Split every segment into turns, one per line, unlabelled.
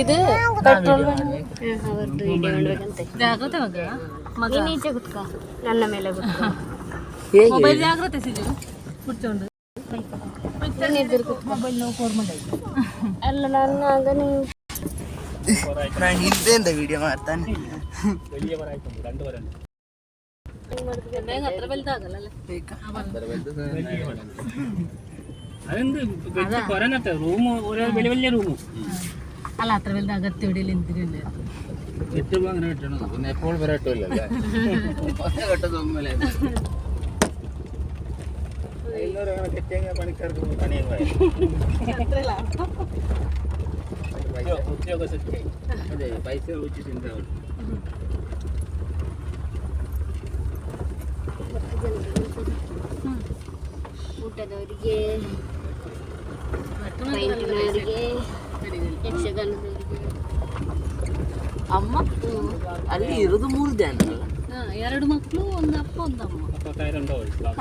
ಇದು ಪೆಟ್ರೋಲ್ ಜಾಗ್ರತೆ ಮಗ ನೀಚೆ ಕುತ್ಕ ನನ್ನ ಮೇಲೆ ಮೊಬೈಲ್ ಜಾಗ್ರತೆ ಸಿಗು ಕೂತ್ಕೊಂಡು ಮೊಬೈಲ್ ನಾವು ಫೋನ್ ಮಾಡಿ ಅಲ್ಲ ನಾನು ಆಗ ನೀವು
ನಾನು ಹಿಂದೆ ವಿಡಿಯೋ ಮಾಡ್ತಾನೆ
അത്ര വലുതാകല്ലേ
റൂം വലിയ വലിയ റൂമും
അല്ല അത്ര വലുത് അകത്ത് എവിടെയും എന്തിനല്ലേ
എത്തുമ്പോ അങ്ങനെ കിട്ടണം പിന്നെ എപ്പോൾ വരെ കിട്ടില്ലല്ലേ കെട്ടതൊന്നുമല്ലേ പണിക്കാർക്ക് ഉദ്യോഗ സെറ്റ് അതെ പൈസ വെച്ചിട്ടുണ്ടാവും
ಊಟದವರಿಗೆ ಪೈಂಟಿನವರಿಗೆ ಯಕ್ಷಗಾನದವರಿಗೆ
ಅಮ್ಮ ಅಲ್ಲಿ ಇರೋದು 3 ಜನ
2 ಮಕ್ಕಳು ಒಂದು ಅಪ್ಪ ಒಂದು ಅಮ್ಮ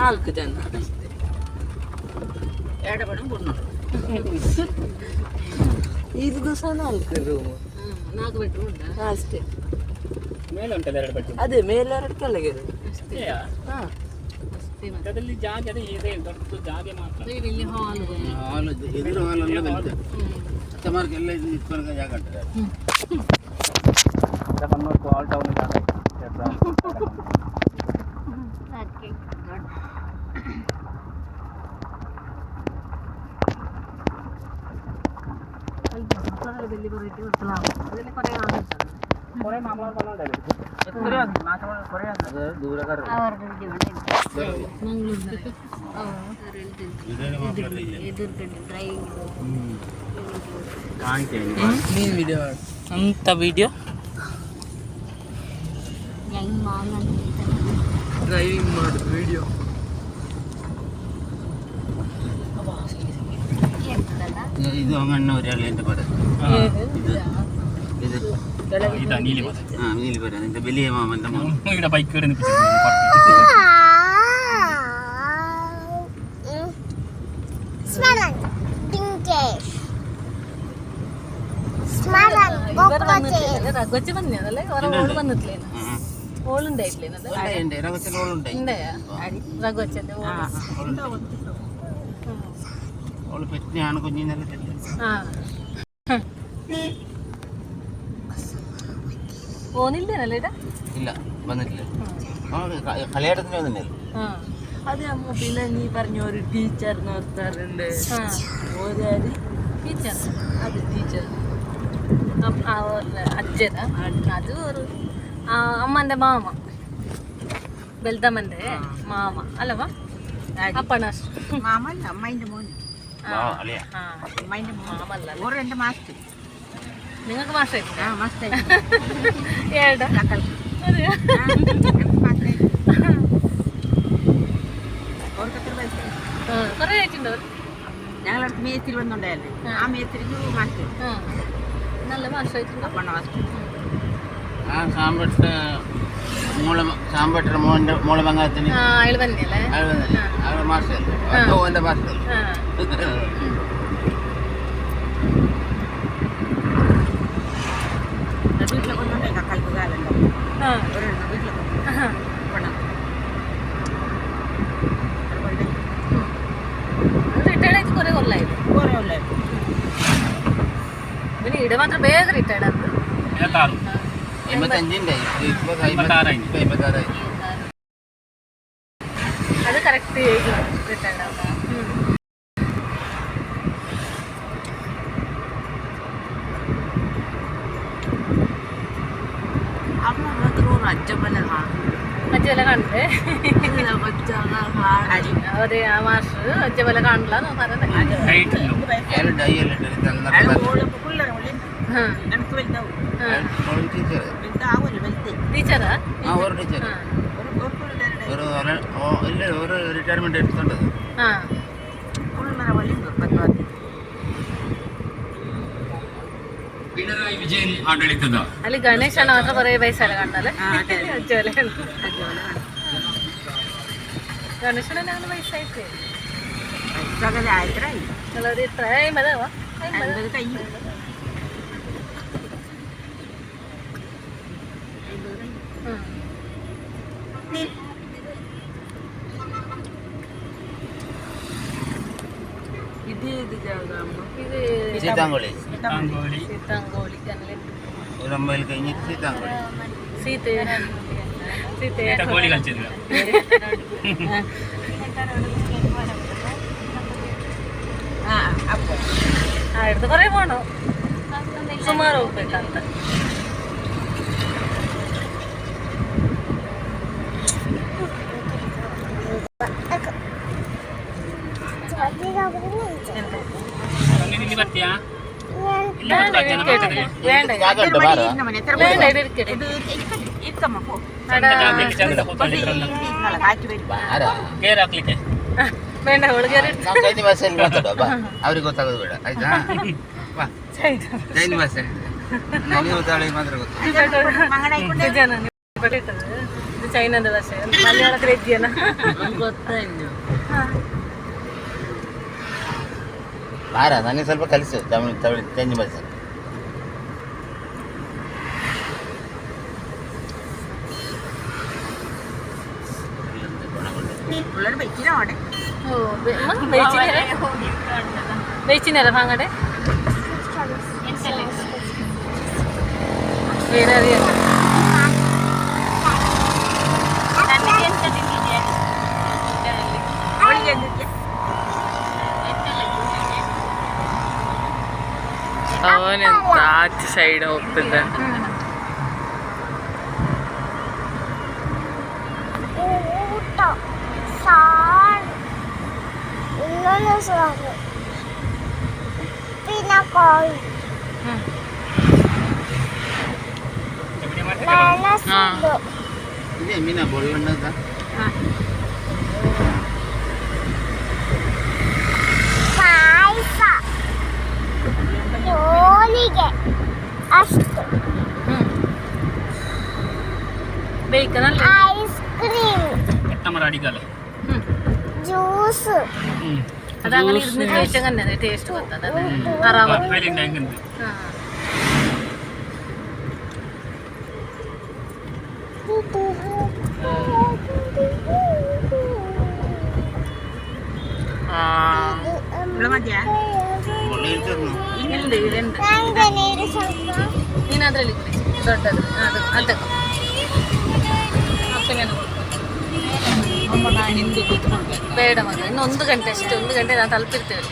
4 ಜನ ಅಷ್ಟೇ ಎಡಬಡ ಬಣ್ಣ ಇದು ಸಹ 4 ರೂಮ್
4 ಬೆಡ್ರೂಮ್ ಉಂಟಾ
ಅಷ್ಟೇ
ಮೇಲೆ ಉಂಟಲ್ಲ 2 ಬೆಡ್ರೂಮ್
ಅದೇ ಮೇಲೆ 2 ಕೆಳಗೆ
ಅಷ್ಟೇ
ಅದರಲ್ಲಿ ಜಾಗ ಅದೇ ಇದೆ ದೊಡ್ಡ ಜಾಗ ಮಾತ್ರ
ಇಲ್ಲಿ ಹಾಲ್
ಎದುರು ಹಾಲ್ ಅಲ್ಲ ಬರುತ್ತೆ ಕಸ್ಟಮರ್ಗೆ ಎಲ್ಲ ಇದು ಇಟ್ಕೊಳ್ಳೋ ಜಾಗ ಉಂಟು ಕನ್ನೂರು ಆಲ್ ಟೌನ್ ಜಾಗ
വലിയ വെറൈറ്റി മനസ്സിലാവും അതിൽ കുറേ ആളുണ്ട്
കുറേ മാമൂలు പറഞ്ഞുണ്ടായിരുന്നു
ಅಂತ ವಿಡಿಯೋ ಡ್ರೈವಿಂಗ್ ಮಾಡು ವಿಡಿಯೋ
ಇದು ಅಂಗಣ್ಣವರೆಲ್ಲ ಎಂತ ಬರುತ್ತೆ ಇದು ಇದು ನೀಲಿ ಬರುತ್ತೆ ನೀಲಿ ಬರುತ್ತೆ ಇಂತ ಬೆಲಿಯ ಮಾಮಂತ ಈಗ ಬೈಕ್ ಕಡೆ
ರಘುವಚ್ಚ ಬಂದല്ലേ ഓള് വന്നിട്ടില്ലേനു ഓളുണ്ടായിട്ടില്ലേനത് രഘുവച്ചന്റെ
ഓള് പെറ്റിനെയാണ് കുഞ്ഞിനെല്ലാം
പോന്നില്ലേനല്ലേ ഇതാ
ഇല്ല വന്നിട്ടില്ല കളിയാട്ടത്തിന് വന്നില്ലേ
അതെ അമ്മ പിന്നെ നീ പറഞ്ഞ ഒരു ടീച്ചർ നിർത്താറുണ്ട്
ടീച്ചർ
അത് ടീച്ചർ
അച്ഛന അത് ഒരു അമ്മന്റെ മാമ ബൽദമ്മന്റെ മാമ അല്ലവാ അപ്പണ
മാമല്ല അമ്മേന്റെ മോൻ
മാമല്ല
ഓരെന്റെ മാസ്റ്റർ
നിങ്ങൾക്ക് മാഷായിട്ടില്ല
മാസ്റ്റർ
ഏടാ അതെയാ കുറേ ആയിട്ടുണ്ടോ
ഞങ്ങളടുത്ത് മേത്തിരി വന്നുണ്ടായല്ലേ ആ മേത്തിരിക്ക് മാസ്റ്റർ
നല്ല മാഷായിട്ടുണ്ട്
അപ്പണ മാസ്റ്റർ
സാമ്പട്ട മോളെ ബംഗാളത്തിന്
അയാൾ തന്നെയല്ലേ
മാസ്റ്റർ ഓന്റെ മാസ്റ്റർ
വീട്ടിലൊക്കെ ഒന്നുണ്ടായി കക്കൾക്ക് കാലുണ്ടോ ഒരെണ്ണം വീട്ടിലൊക്കെ
റിട്ടയർഡ് ആയിട്ട് കുറേ കൊല്ലായിരുന്നു
കുറേ കൊല്ലായിരുന്നു
പിന്നെ ഇവിടെ മാത്രം വേഗം റിട്ടയർഡ് ആയിരുന്നു
85
അത് കറക്റ്റ് റിട്ടയർഡ് ആവുക അജ്ജല കണ്ടേ അതെ ആ മാസ്റ്റർ അജ്ജല കാണില്ല ടീച്ചറാ
ഒരു റിട്ടയർമെന്റ് എടുത്തോണ്ടത് പിണറായി വിജയൻ ആഡളിತದ
ಅಲ್ಲಿ ಗಣೇಶನ ಮಾತ್ರ ಬರೀ ವಯಸ್ಸಲ್ಲ ಕಾಣಲ್ಲ ಗಣೇಶನ ನಾನು ವಯಸ್ಸಾಯ್ತು ಇತ್ರ ಮದವ
സീതാങ്കോളി
സീതാങ്കോളി
ഒരമ്പതിൽ കഴിഞ്ഞിട്ട് സീതാങ്കോളി
കോഴി കളിച്ചില്ല.
അടുത്ത് കൊറേ പോണോ സുമാറ് ಹೋಗ್ಬೇಕಂತ
ಇಲ್ಲಿ ಬರ್ತೀಯಾ?
ಬೇಡ ಒಳಗೆ
ಚೈನಿ ಭಾಷೆಯಲ್ಲಿ ಮಾತಾಡುವ ಬಾ, ಅವ್ರಿಗೆ ಗೊತ್ತಾಗೋದು ಬೇಡ ಆಯ್ತಾ? ಬಾ ಚೈನಿ ಭಾಷೆ ನೀವು ತಾಳಿಗೆ ಮಾತ್ರ ಗೊತ್ತು.
ಇದು ಚೈನಾದ ಭಾಷೆ, ಮಲಯಾಳത്തിൽ എത്തിയಲ್ಲ
ಗೊತ್ತಾಯ್ತು.
ಬಾರ ನನಗೆ ಸ್ವಲ್ಪ ಕಲಿಸು ತಮಿಳು ಚೈನಿ ಭಾಷೆ.
ಬೇಯಿಸಿನಾರ ಭಾಂಗಡೆ ಬೇರೆ അറിയാം.
ಅವನೆಂತ ಆಚೆ ಸೈಡ್ ಹೋಗ್ತಿದ್ದ.
ಇದೇ ಮೀನ ಬೋಳಿ ಬಣ್ಣದ
ಅಷ್ಟು
ಬೇಕನಲ್ಲ
ಐಸ್ ಕ್ರೀಮ್
കട്ടമറ അടിക്കാല്ലേ?
ജ്യൂസ്
അതങ്ങനെ ഇരുന്ന് കഴിച്ചാൽ തന്നെ ടേസ്റ്റ് ಗೊತ್ತದ ಆರಾಮ
വെലിണ്ട ಹೆಂಗಂತ
ಒಳ್ಳೆ ಇರ್ತದೆ.
ಇಲ್ಲಿಂದ ಇಲ್ಲಿಂದ
ನಂಗೆ ನೀರು ಸ್ವಲ್ಪ
ನೀನು ಅದರಲ್ಲಿ ಕುಡಿ ದೊಡ್ಡದು ಅದು ಅದು ಅಪ್ಪಂಗೇನು ಬೇಡ ಮಗ ಇನ್ನು 1 ಗಂಟೆ ಅಷ್ಟೇ, 1 ಗಂಟೆ ನಾನು ತಲುಪಿರ್ತೇವೆ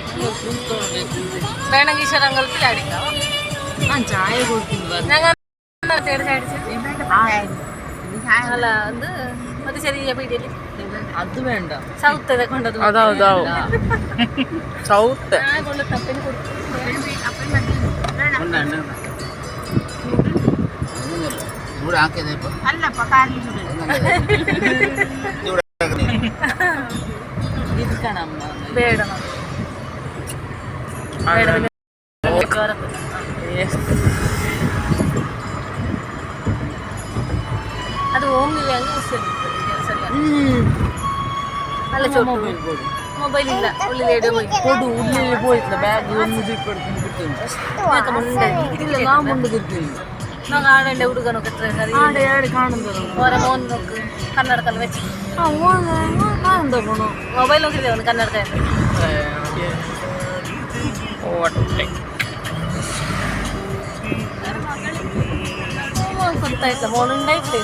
ಬೇಡಂಗೀಶ್ವರ ಅಂಗಲ್ಪಿ ಆಡಿದ್ದಾವ
ചായ കൊടുക്കുന്നു.
ഞങ്ങൾ അല്ല അത് അത് ചെറിയ പീടിയല്ലേ
അത് വേണ്ട.
സൗത്ത് കൊണ്ടത്
അതാവും സൗത്ത്
കൊണ്ട് തപ്പിന് കൊടുത്തു
ಉಂಡ ಅಣ್ಣ ಚೂಡು ಹಾಕಿದೆ ಇಪ್ಪ.
ಅಲ್ಲಪ್ಪ ಖಾಲಿ
ಚೂಡು ಹಾಕಿದೆ.
ಇರ್ಕಣಮ್ಮ.
ಬೇಡ ಮಗ ಬೇಡ ಅದು ಹೋಮಿಗೆ ಹಂಗೆ ಅಲ್ಲ ಚೋಟು ಮೊಬೈಲ್ ಇಲ್ಲ ಉಳ್ಳಿ ರೇಡಿಯೋ
ಕೊಡು ಉಳ್ಳಿ പോയിട്ടില്ല ബാഗ് ഒന്ന് ജിപ്പ് എടുക്കുന്നു കിട്ടുന്നു.
ಮುಂದೆ
ಇಲ್ಲ ನಾ ಮುಂದೆ കിട്ടുന്നു.
ನಾವು ಆಡಂಡೆ ಹುಡುಗ ನೋಕತ್ರ ಸರಿ
ആടെ ആടെ കാണുന്നത്
ಅವರ ಮೋನ್ ನೋಕು ಕನ್ನಡಕಲ್ಲಿ ವೆಚ್ಚಿ
കാണുന്ന പോണു.
ಮೊಬೈಲ್ ಹೋಗಿದ್ದೆ ಅವನು ಕನ್ನಡಕ ಗೊತ್ತಾಯ್ತ ಮೋನ್ ಉಂಡಾಯ್ತು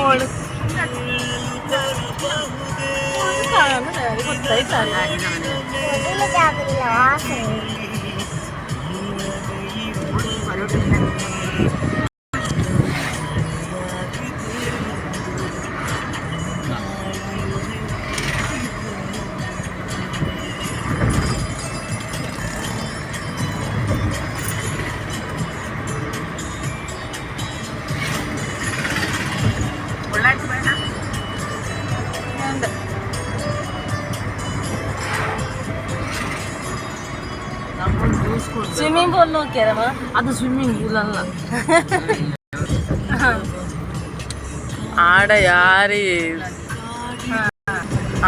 മോള് ಗೊತ್ತಾಯ್ತಲ್ಲ
ಜಾಗರಿಲ್ಲ ವಾಸನೆ
ಸ್ವಿಮ್ಮಿಂಗ್ ಪೂಲ್ ನೋಕ್ಯಾರಮ್ಮ
അത് സ്വിമ്മിംഗ് പൂൾ അല്ല.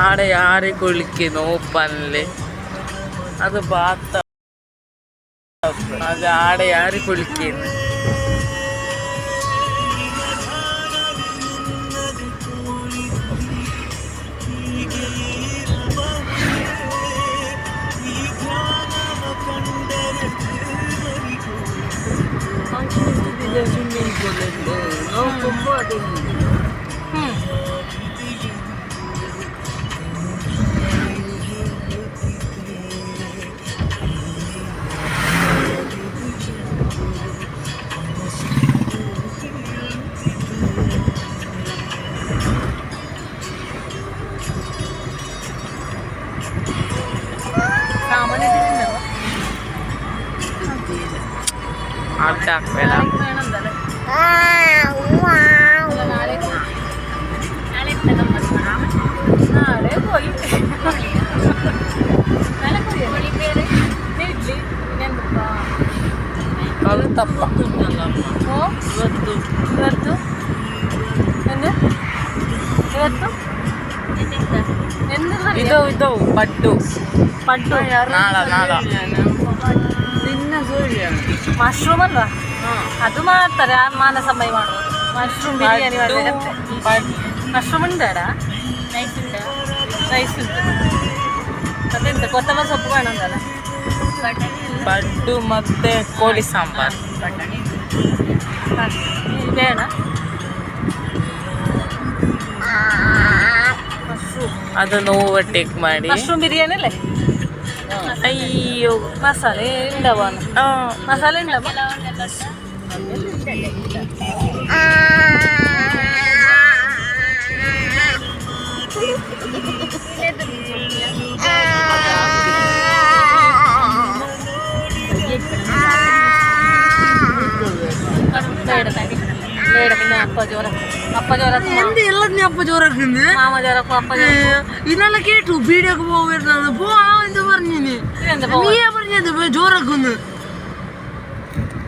ആടെ യാര് കുളിക്കുന്നു ഓപ്പനില്. അത് ബാത്ത അത് ആടെ യാര് കുളിക്കുന്നു. വലിയ സ്വിമ്മിംഗ് പൂളുണ്ട് നോക്കുമ്പോ അതുണ്ട്.
ಇದು ಪಡ್ಡು
ಪಡ್ಡು
ನಾಳ
ಮಶ್ರೂಮ್ ಅಲ್ವಾ ಅದು ಮಾಡ್ತಾರೆ ಮಾನಸಮ್ಮೈ ಮಾಡುವುದು ಮಶ್ರೂಮ್ ಬಿರಿಯಾನಿ ಮಶ್ರೂಮ್ ಉಂಟಾಡ ರೈಸ್ ಉಂಟು ಮತ್ತೆಂತ ಕೊತ್ತಂಬರಿ ಸೊಪ್ಪು ಕಾಣೋದಲ್ಲ
ಪಡ್ಡು ಮತ್ತೆ ಕೋಳಿ ಸಾಂಬಾರ್
ಬೇಡ
ಅದನ್ನು ಓವರ್ಟೇಕ್ ಮಾಡಿ
ಮಶ್ರೂಮ್ ಬಿರಿಯಾನಿ ಅಲ್ಲೇ
ಅಯ್ಯೋ
ಮಸಾಲೆ ಉಂಡವ ಮಸಾಲೆ ಉಂಡವ ಬೇಡ പിന്നെ അപ്പ ചോര
എന്ത് എല്ലാത്തിനും അപ്പ ചോറാക്കുന്നത്
മാമ ചോരക്കും അപ്പ ചോരക്കും
ഇന്നലെ കേട്ടു പീടിയൊക്കെ പോകുന്നത് പോ എന്ത് പറഞ്ഞു നീ പറഞ്ഞത് ചോറാക്കുന്നു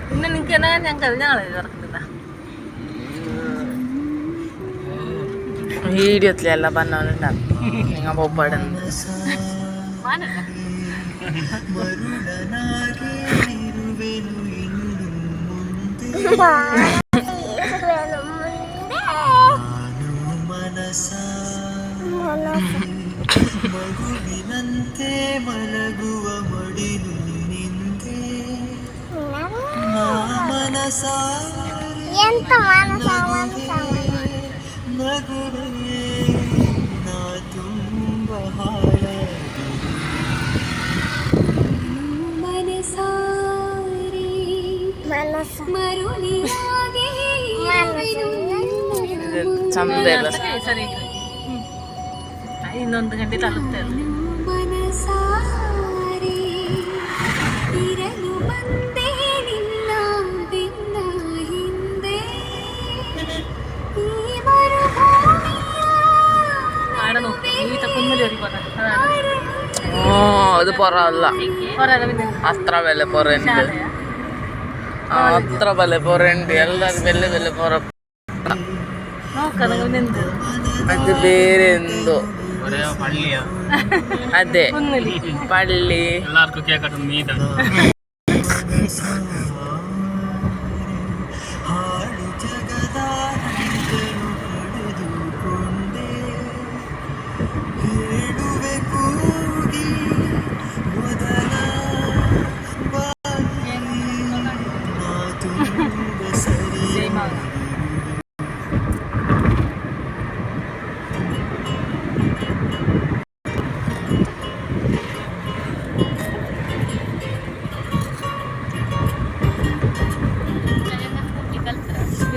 പിന്നെ നിനക്ക് എന്നാ ഞങ്ങൾക്ക് ഞങ്ങളെ ചോറക്കുന്നില്ല
വീഡിയോത്തിലെല്ല പറഞ്ഞോണ്ടാകും നിങ്ങൾ പോപ്പാടുന്നത്
ಮಗುವಿನಂತೆ ಮಲಗುವ ಮಡಿಲು ನಿಂತೆ ಮನಸ ನಗುವೆ ನಾ ತುಂಬ
ಚಂದ ಎಲ್ಲ
ಸರಿ ಇನ್ನೊಂದು ಗಂಟೆ ತಲುಪ್ತೇವೆ
അത് പൊറല്ല അത്ര വില പൊറണ്ട് അത്ര വില പൊറണ്ട് എല്ലാരും വലിയ വില പൊറ അത് ಬೇರೆ എന്തോ അതെ പള്ളി
എല്ലാവർക്കും കേൾക്കട്ടെ നീതാണ്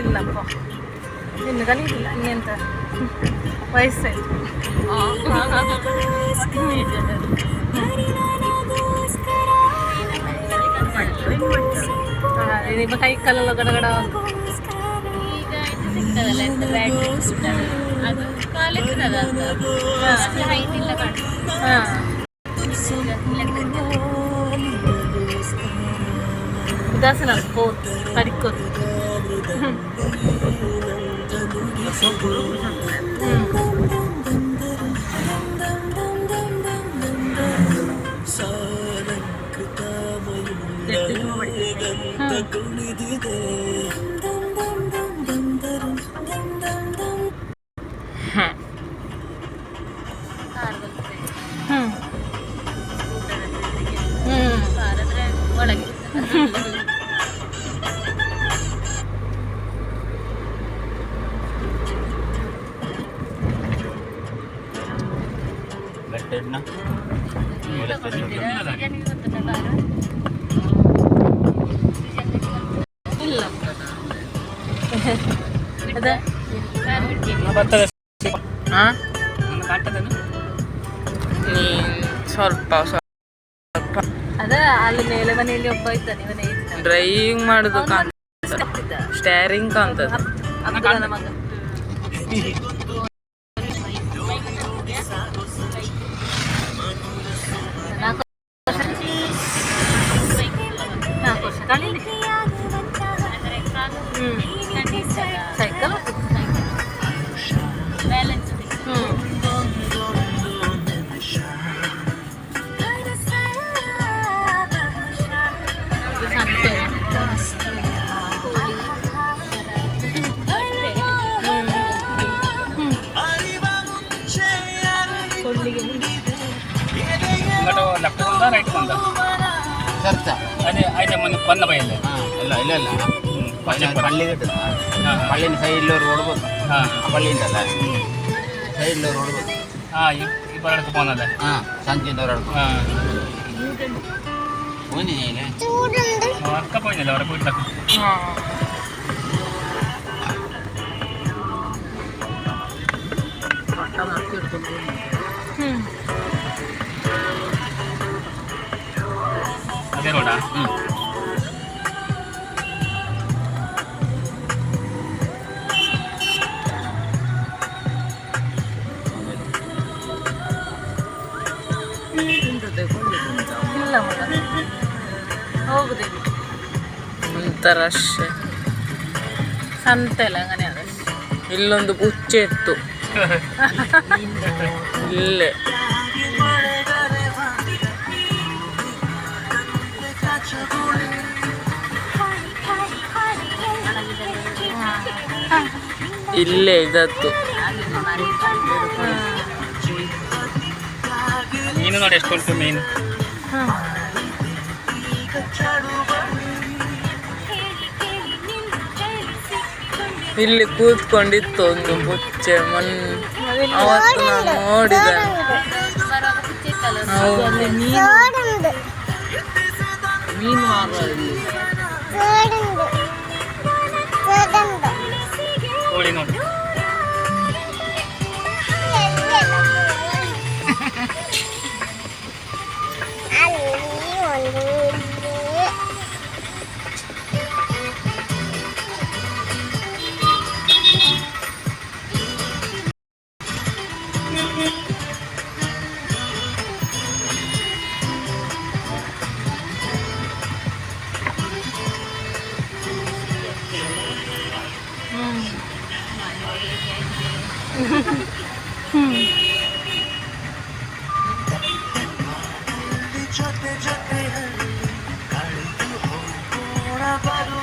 ಇಲ್ಲಪ್ಪ ಇನ್ನು ಕಲಿಯಿಲ್ಲ ಇನ್ನೆಂತ ವಯಸ್ಸಾಯ್ತು ನಿಮ್ಮ ಕೈ ಕಾಲೆಲ್ಲ ಗಡಗಡ ഉദാസന കടിക്കൊരു
ಅದೇ
ಬರ್ತದೆ
ಹಾ
ನನ್ನ ಕಾಣ್ತದೇನು
ನೀನ್ ಸ್ವಲ್ಪ
ಅದ ಅಲ್ಲಿ ಮೇಲೆ ಮನೆಯಲ್ಲಿ ಒಬ್ಬ ಇದ್ದಾನೆ ಇವನೇ
ಡ್ರೈವಿಂಗ್ ಮಾಡುದು ಸ್ಟೇರಿಂಗ್ ಕಾಣ್ತದೆ
ಅಬ್ದುಲ್ಲನ ಮಗ ನಾಲ್ಕು ವರ್ಷ ಕಳೀಲಿ ಸೈಕಲ್
ఇంకట లెఫ్ట్ ఉందా రైట్ ఉందా
ಚರ್ಚ
అదే అయితే మన పన్న బయలు
ಇಲ್ಲ ಇಲ್ಲ ಇಲ್ಲ പള്ളി കിട്ടുന്ന പള്ളിന് സൈഡിൽ ഒരു റോഡ് പോകും ആ പള്ളി ഉണ്ടല്ല സൈഡിൽ ഒരു റോഡ് പോകും
ఈ పడకు పోనదా
ಸಂಚಿಂದ ಹೊರಡ್ಕೊ ಹೋಗಿಲ್ಲ
అక్క పోయినది ಅವರ పోయిట్లకు అదే రోడా
ಇಲ್ಲ ಮಗ ಹೋಗುದಿಲ್ಲ
ಅಂತ ರಶ್
ಸಂತೆ ಅಲ್ಲ അങ്ങനെ ಅದ
ಇಲ್ಲೊಂದು ಪುಚ್ಚೆ ಇತ್ತು ಇಲ್ಲೇ ಇಲ್ಲೇ ಇದತ್ತು
ಮೀನು ನೋಡಿ ಎಷ್ಟು ಉಂಟು ಮೀನು
ಇಲ್ಲಿ ಕೂತ್ಕೊಂಡಿತ್ತು ಒಂದು ಪುಚ್ಚೆ ಅವತ್ತು ನಾನು ನೋಡಿದೆ
ಮೀನು ಮಾರುವಲ್ಲಿ
ಕೋಳಿ ನೋಡಿ
ಜೊತೆ ಜೊತೆ ಕಾಳಿತು ಹೋಗೋಣ ಬರುವ